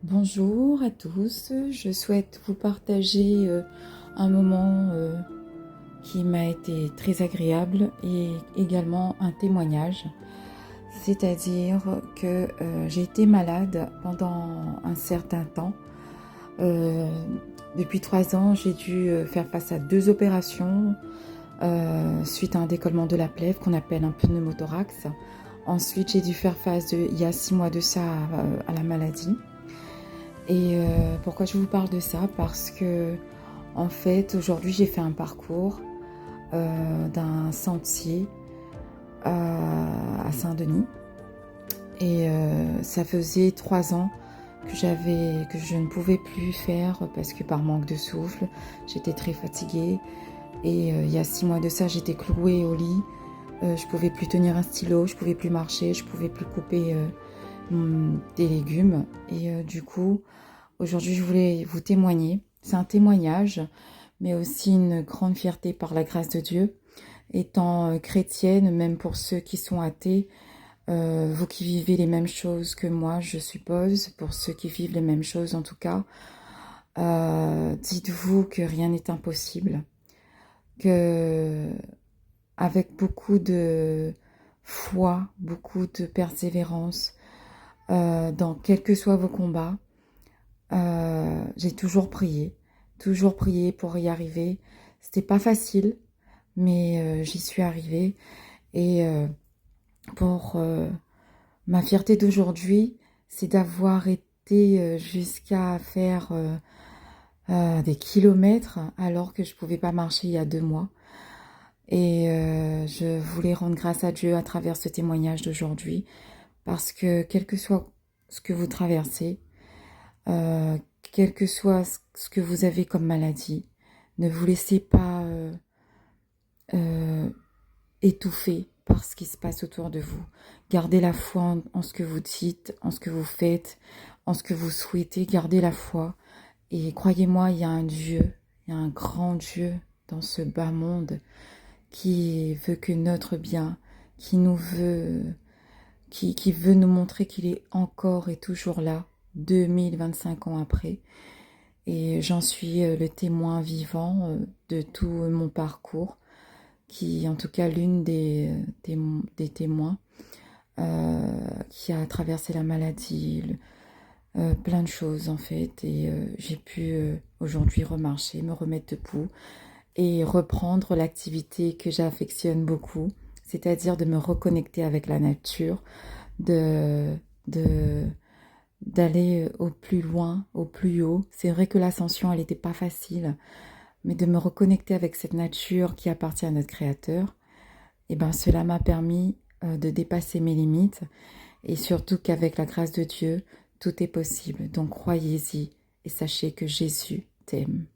Bonjour à tous, je souhaite vous partager un moment qui m'a été très agréable et également un témoignage. C'est-à-dire que j'ai été malade pendant un certain temps. Euh, Depuis 3 ans, j'ai dû faire face à 2 opérations suite à un décollement de la plèvre qu'on appelle un pneumothorax. Ensuite, j'ai dû faire face, il y a 6 mois de ça, à la maladie. Et pourquoi je vous parle de ça? Parce que, en fait, aujourd'hui, j'ai fait un parcours d'un sentier à Saint-Denis. Et ça faisait 3 ans que je ne pouvais plus faire parce que par manque de souffle, j'étais très fatiguée. Et il y a 6 mois de ça, j'étais clouée au lit. Je pouvais plus tenir un stylo, je pouvais plus marcher, je pouvais plus couper des légumes. Et du coup, aujourd'hui, je voulais vous témoigner. C'est un témoignage, mais aussi une grande fierté par la grâce de Dieu. Étant chrétienne, même pour ceux qui sont athées, vous qui vivez les mêmes choses que moi, je suppose, pour ceux qui vivent les mêmes choses en tout cas, dites-vous que rien n'est impossible, que avec beaucoup de foi, beaucoup de persévérance, dans quels que soient vos combats, j'ai toujours prié pour y arriver. C'était pas facile, mais j'y suis arrivée. Et pour ma fierté d'aujourd'hui, c'est d'avoir été jusqu'à faire des kilomètres alors que je pouvais pas marcher il y a 2 mois. Et je voulais rendre grâce à Dieu à travers ce témoignage d'aujourd'hui, parce que quel que soit ce que vous traversez, euh, quel que soit ce que vous avez comme maladie, ne vous laissez pas euh, étouffer par ce qui se passe autour de vous. Gardez la foi en ce que vous dites, en ce que vous faites, en ce que vous souhaitez. Gardez la foi. Et croyez-moi, il y a un Dieu, il y a un grand Dieu dans ce bas monde qui veut que notre bien, qui nous veut, qui veut nous montrer qu'il est encore et toujours là, 2025 ans après. Et j'en suis le témoin vivant de tout mon parcours, qui en tout cas l'une des témoins qui a traversé la maladie, plein de choses en fait. Et j'ai pu aujourd'hui remarcher, me remettre debout et reprendre l'activité que j'affectionne beaucoup, c'est-à-dire de me reconnecter avec la nature, de, de, d'aller au plus loin, au plus haut. C'est vrai que l'ascension, elle n'était pas facile, mais de me reconnecter avec cette nature qui appartient à notre Créateur, et ben cela m'a permis de dépasser mes limites, et surtout qu'avec la grâce de Dieu, tout est possible. Donc croyez-y et sachez que Jésus t'aime.